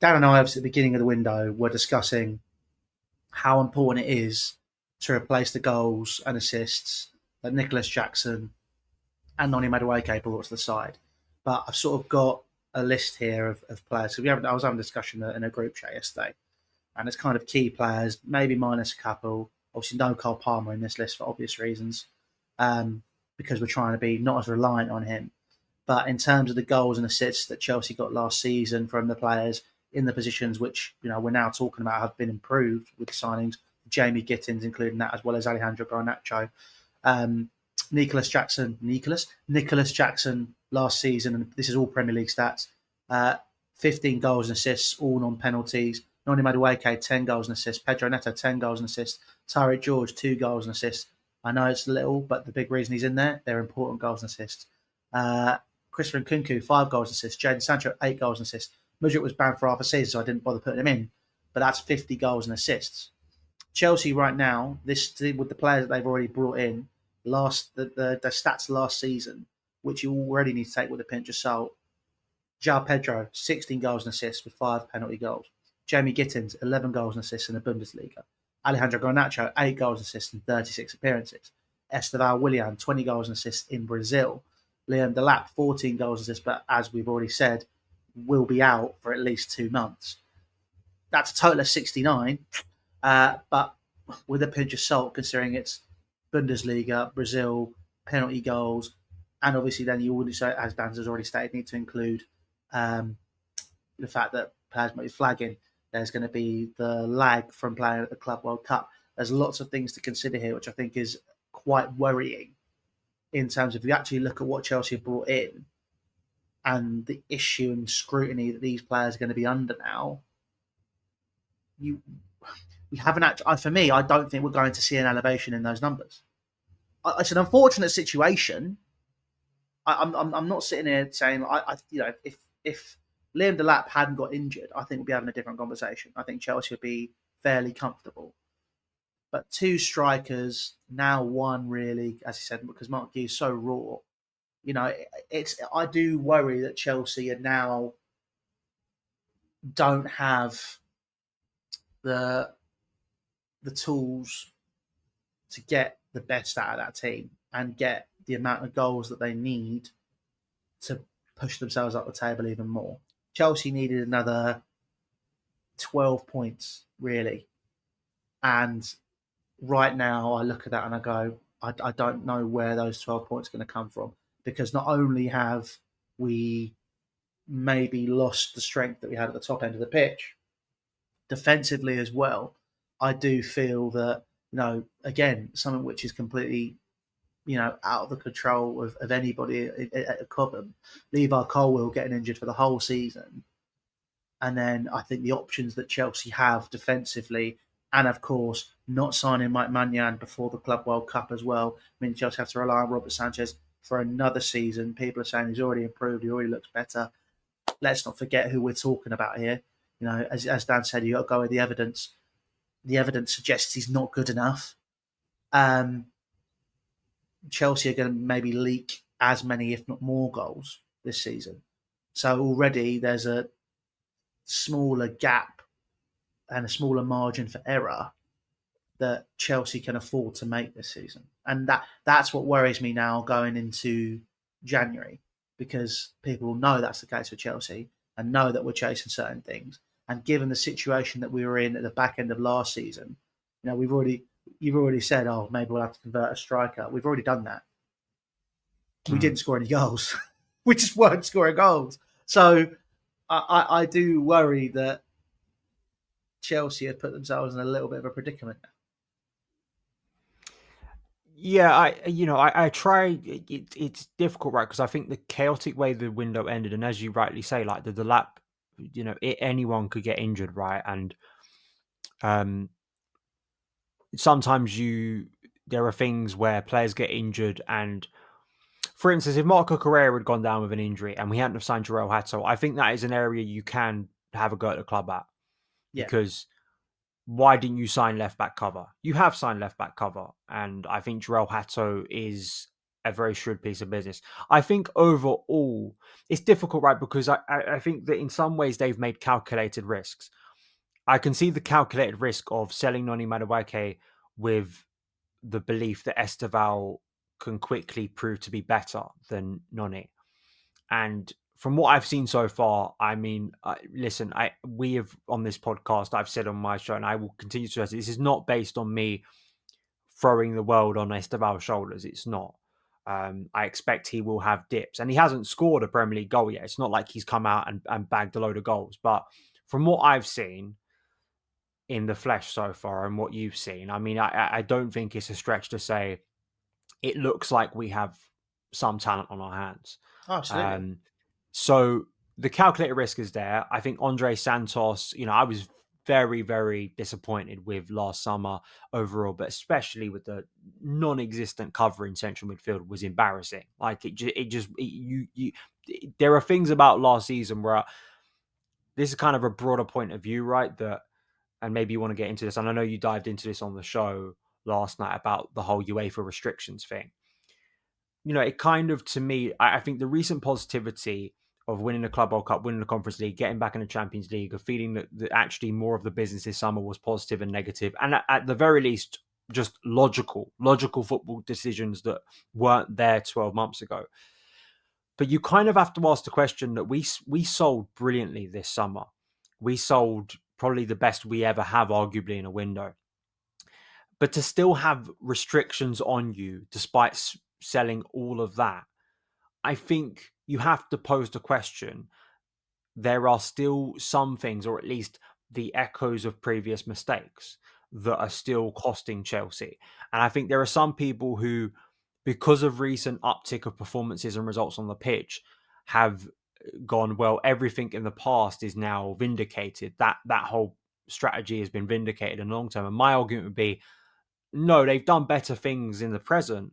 Dan and I, obviously, at the beginning of the window, were discussing how important it is to replace the goals and assists that Nicholas Jackson and Noni Madueke brought to the side. But I've sort of got a list here of players. So I was having a discussion in a group chat yesterday, and it's kind of key players, maybe minus a couple. Obviously, no Cole Palmer in this list for obvious reasons, because we're trying to be not as reliant on him. But in terms of the goals and assists that Chelsea got last season from the players in the positions which we're now talking about have been improved with the signings, Jamie Gittins including that, as well as Alejandro Garnacho. Nicholas Jackson last season, and this is all Premier League stats, 15 goals and assists, all non-penalties. Noni Madueke, 10 goals and assists. Pedro Neto, 10 goals and assists. Tariq George, 2 goals and assists. I know it's little, but the big reason he's in there, they're important goals and assists. Christopher Nkunku, 5 goals and assists. Jadon Sancho, 8 goals and assists. Mudryk was banned for half a season, so I didn't bother putting him in, but that's 50 goals and assists. Chelsea right now, this with the players that they've already brought in, the stats last season, which you already need to take with a pinch of salt. João Pedro, 16 goals and assists with 5 penalty goals. Jamie Gittins, 11 goals and assists in the Bundesliga. Alejandro Garnacho, 8 goals and assists in 36 appearances. Esteval Willian, 20 goals and assists in Brazil. Liam Delap, 14 goals and assists, but as we've already said, will be out for at least 2 months. That's a total of 69, but with a pinch of salt, considering it's Bundesliga, Brazil, penalty goals, and obviously then you also, as Dan has already stated, need to include the fact that players might be flagging. There's going to be the lag from playing at the Club World Cup. There's lots of things to consider here, which I think is quite worrying in terms of if you actually look at what Chelsea have brought in and the issue and scrutiny that these players are going to be under now. We haven't actually, for me, I don't think we're going to see an elevation in those numbers. It's an unfortunate situation. I'm not sitting here saying if Liam Delap hadn't got injured, I think we'd be having a different conversation. I think Chelsea would be fairly comfortable. But 2 strikers, now 1 really, as you said, because Mark Hughes is so raw. I do worry that Chelsea are now don't have the tools to get the best out of that team and get the amount of goals that they need to push themselves up the table even more. Chelsea needed another 12 points, really. And right now, I look at that and I go, I don't know where those 12 points are going to come from. Because not only have we maybe lost the strength that we had at the top end of the pitch, defensively as well, I do feel that, again, something which is completely, out of the control of anybody at Cobham, Levi Colwill getting injured for the whole season. And then I think the options that Chelsea have defensively, and of course, not signing Mike Maignan before the Club World Cup as well. I mean, Chelsea have to rely on Robert Sanchez for another season. People are saying he's already improved, he already looks better. Let's not forget who we're talking about here. As Dan said, you got to go with the evidence. The evidence suggests he's not good enough. Chelsea are going to maybe leak as many, if not more, goals this season. So already there's a smaller gap and a smaller margin for error that Chelsea can afford to make this season. And that's what worries me now going into January, because people know that's the case for Chelsea and know that we're chasing certain things. And given the situation that we were in at the back end of last season, you've already said, oh, maybe we'll have to convert a striker. We've already done that. We didn't score any goals. We just weren't scoring goals. So I do worry that Chelsea have put themselves in a little bit of a predicament now. Yeah, I try. It's difficult, right? Because I think the chaotic way the window ended, and as you rightly say, like the lap, anyone could get injured, right? And sometimes there are things where players get injured, and for instance, if Marco Correa had gone down with an injury and we hadn't have signed Jarell Hato, I think that is an area you can have a go at the club at, because why didn't you sign left back cover? You have signed left back cover, and I think Jarell Hato is a very shrewd piece of business. I think overall, it's difficult, right? Because I think that in some ways they've made calculated risks. I can see the calculated risk of selling Noni Madueke with the belief that Esteval can quickly prove to be better than Noni. And from what I've seen so far, I mean, listen, we have on this podcast, I've said on my show, and I will continue to stress this is not based on me throwing the world on Esteval's shoulders. It's not. I expect he will have dips, and he hasn't scored a Premier League goal yet. It's not like he's come out and bagged a load of goals. But from what I've seen in the flesh so far and what you've seen, I mean, I don't think it's a stretch to say it looks like we have some talent on our hands. Oh, absolutely. So the calculated risk is there. I think Andre Santos, I was very, very disappointed with last summer overall, but especially with the non-existent cover in central midfield was embarrassing. Like there are things about last season where this is kind of a broader point of view, right? And maybe you want to get into this. And I know you dived into this on the show last night about the whole UEFA restrictions thing. It kind of, to me, I think the recent positivity of winning the Club World Cup, winning the Conference League, getting back in the Champions League, of feeling that actually more of the business this summer was positive and negative, and at the very least, just logical football decisions that weren't there 12 months ago. But you kind of have to ask the question that we sold brilliantly this summer. We sold probably the best we ever have, arguably, in a window. But to still have restrictions on you, despite selling all of that, I think you have to pose the question. There are still some things, or at least the echoes of previous mistakes, that are still costing Chelsea. And I think there are some people who, because of recent uptick of performances and results on the pitch, have gone, well, everything in the past is now vindicated. That whole strategy has been vindicated in the long term. And my argument would be, no, they've done better things in the present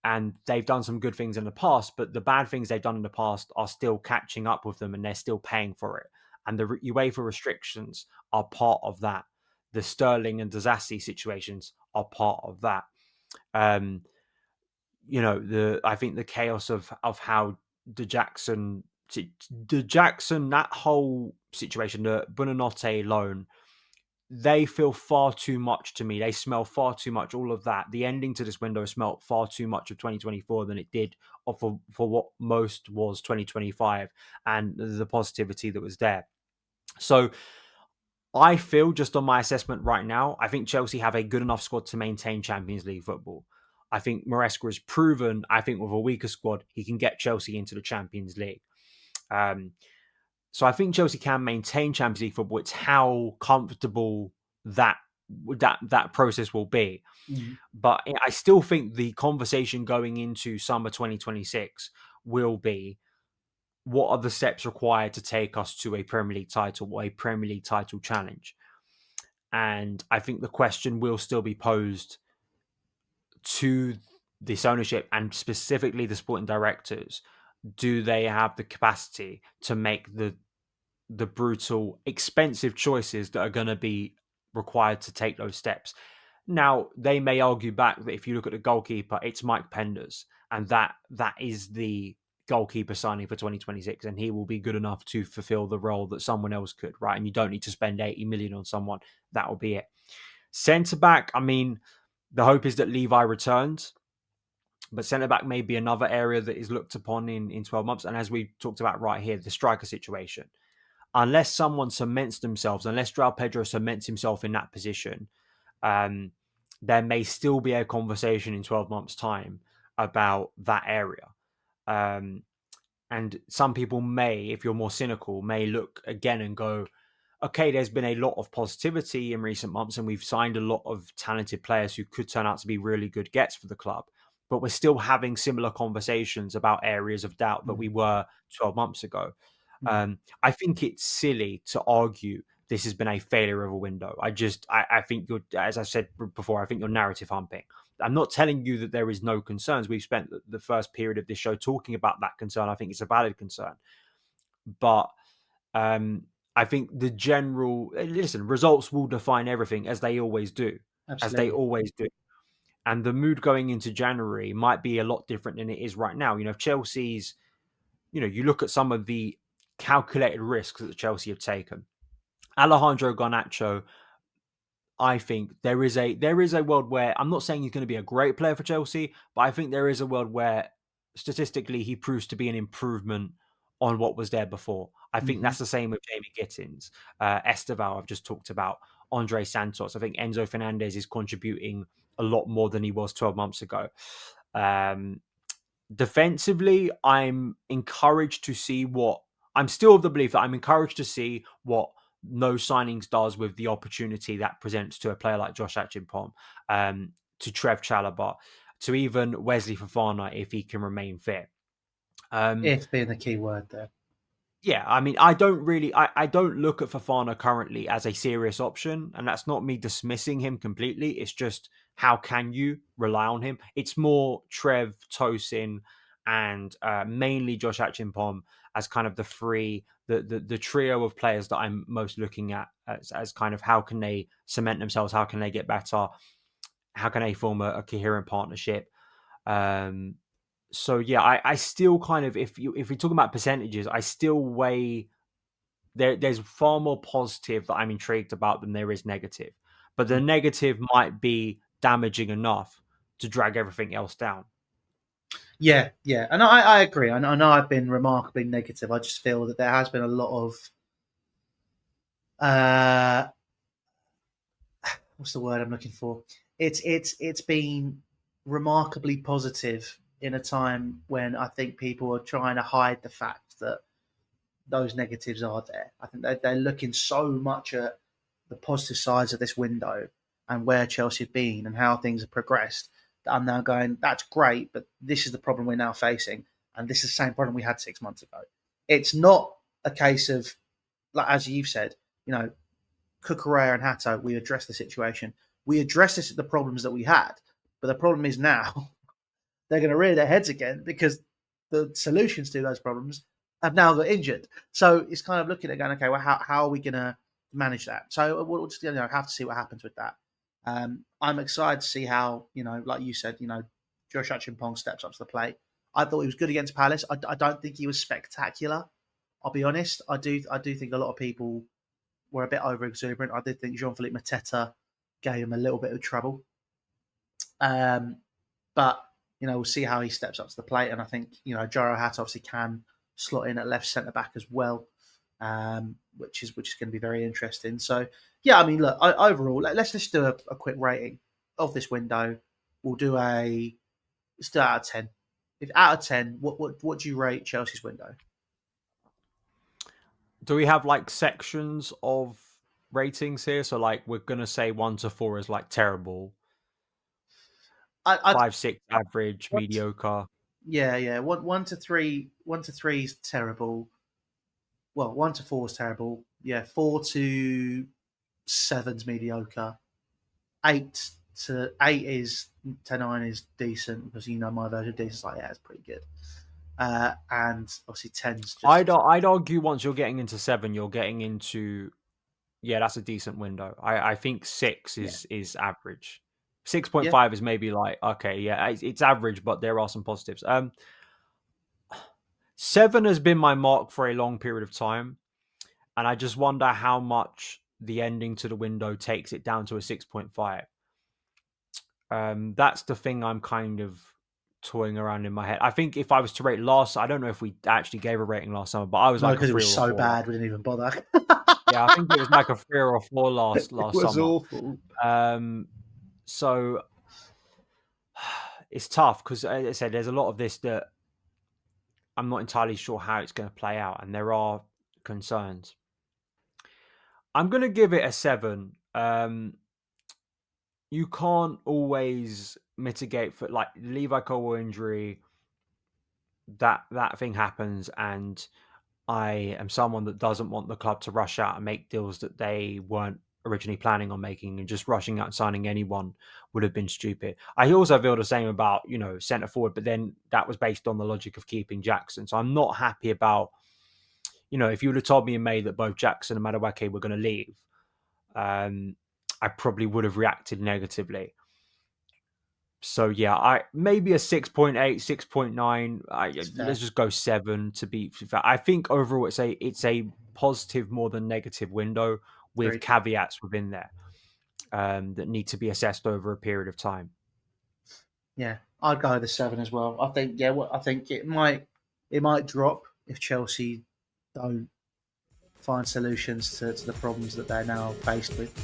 and they've done some good things in the past, but the bad things they've done in the past are still catching up with them and they're still paying for it. And the UEFA restrictions are part of that. The Sterling and Disasi situations are part of that. I think the chaos of how the Jackson, that whole situation, the Buonanotte loan, they feel far too much to me. They smell far too much. All of that. The ending to this window smelled far too much of 2024 than it did for what most was 2025 and the positivity that was there. So I feel, just on my assessment right now, I think Chelsea have a good enough squad to maintain Champions League football. I think Maresca has proven, I think with a weaker squad, he can get Chelsea into the Champions League. So I think Chelsea can maintain Champions League football. It's how comfortable that process will be. Mm-hmm. But I still think the conversation going into summer 2026 will be, what are the steps required to take us to a Premier League title or a Premier League title challenge? And I think the question will still be posed to this ownership and specifically the sporting directors. Do they have the capacity to make the brutal, expensive choices that are going to be required to take those steps? Now, they may argue back that if you look at the goalkeeper, it's Mike Penders, and that is the goalkeeper signing for 2026, and he will be good enough to fulfill the role that someone else could, right? And you don't need to spend 80 million on someone. That will be it. Centre back, I mean, the hope is that Levi returns, but centre back may be another area that is looked upon in 12 months. And as we talked about right here, the striker situation. Unless someone cements themselves, unless João Pedro cements himself in that position, there may still be a conversation in 12 months' time about that area. And some people may, if you're more cynical, may look again and go, okay, there's been a lot of positivity in recent months and we've signed a lot of talented players who could turn out to be really good gets for the club. But we're still having similar conversations about areas of doubt that we were 12 months ago. I think it's silly to argue this has been a failure of a window. I think you're, as I said before, I think you're narrative humping. I'm not telling you that there is no concerns. We've spent the first period of this show talking about that concern. I think it's a valid concern. But I think the general, listen, results will define everything, as they always do. Absolutely. As they always do. And the mood going into January might be a lot different than it is right now. Chelsea's, you look at some of the calculated risks that Chelsea have taken. Alejandro Garnacho, I think there is a world where I'm not saying he's going to be a great player for Chelsea, but I think there is a world where statistically he proves to be an improvement on what was there before. I think Hmm. that's the same with Jamie Gittins, Esteval. I've just talked about Andre Santos. I think Enzo Fernandez is contributing a lot more than he was 12 months ago. Um, Defensively, I'm still of the belief that I'm encouraged to see what no signings does with the opportunity that presents to a player like Josh Achimpong, to Trev Chalobah, to even Wesley Fofana if he can remain fit. Um, If being the key word there. yeah, I mean, I don't look at Fafana currently as a serious option, and that's not me dismissing him completely. It's just how can you rely on him? It's more Trev, Tosin, and mainly Josh Achimpong as kind of the trio of players that I'm most looking at as kind of how can they cement themselves, how can they get better, how can they form a coherent partnership. Um, so yeah, I still kind of if we talk about percentages, I still weigh there's far more positive that I'm intrigued about than there is negative. But the negative might be damaging enough to drag everything else down. Yeah, yeah, and I agree. I know I've been remarkably negative. I just feel that there has been a lot of uh, what's the word I'm looking for? It's been remarkably positive in a time when I think people are trying to hide the fact that those negatives are there. I think they're looking so much at the positive sides of this window and where Chelsea have been and how things have progressed. That I'm now going, that's great, but this is the problem we're now facing, and this is the same problem we had 6 months ago. It's not a case of, like as you've said, you know, Cucurella and Hato, we addressed the situation. We addressed the problems that we had, but the problem is now they're going to rear their heads again because the solutions to those problems have now got injured. So it's kind of looking at going, okay, well, how are we going to manage that? So we'll just have to see what happens with that. I'm excited to see how, like you said, Josh Achimpong steps up to the plate. I thought he was good against Palace. I don't think he was spectacular. I'll be honest. I do think a lot of people were a bit over exuberant. I did think Jean Philippe Mateta gave him a little bit of trouble. Um, but we'll see how he steps up to the plate, and I think Jaro Hat obviously can slot in at left centre back as well, which is going to be very interesting. So yeah, I mean, look, overall, let's just do a quick rating of this window. We'll do let's do out of 10. If out of 10, what do you rate Chelsea's window? Do we have like sections of ratings here? So like we're gonna say 1 to 4 is like terrible, I'd 5, 6 average, what? mediocre. Yeah, yeah. One to three is terrible. Well, 1 to 4 is terrible. Yeah, 4 to 7's mediocre. 8 is to 9 is decent because my version of decent is like it's pretty good. And obviously 10's I'd just I'd argue once you're getting into 7, you're getting into yeah, that's a decent window. I think 6 yeah, is average. yeah. 6.5 is maybe like okay, yeah, it's average, but there are some positives. 7 has been my mark for a long period of time, and I just wonder how much the ending to the window takes it down to a 6.5. That's the thing I'm kind of toying around in my head. I think if I was to rate I don't know if we actually gave a rating last summer, but I was No, like a because it three was or a so four. bad we didn't even bother. Yeah, I think it was like a 3 or a 4 It last was summer. awful. So it's tough because, as I said, there's a lot of this that I'm not entirely sure how it's going to play out, and there are concerns. I'm going to give it a 7. You can't always mitigate for like Levi Colwill injury. That thing happens, and I am someone that doesn't want the club to rush out and make deals that they weren't originally planning on making, and just rushing out and signing anyone would have been stupid. I also feel the same about, centre forward, but then that was based on the logic of keeping Jackson. So I'm not happy about, if you would have told me in May that both Jackson and Madueke were going to leave, I probably would have reacted negatively. So yeah, I maybe a 6.8, 6.9. It's fair. Let's just go 7 to be. I think overall it's a positive more than negative window with Agreed. caveats within there that need to be assessed over a period of time. Yeah, I'd go with the 7 as well. I think I think it might drop if Chelsea don't find solutions to the problems that they're now faced with.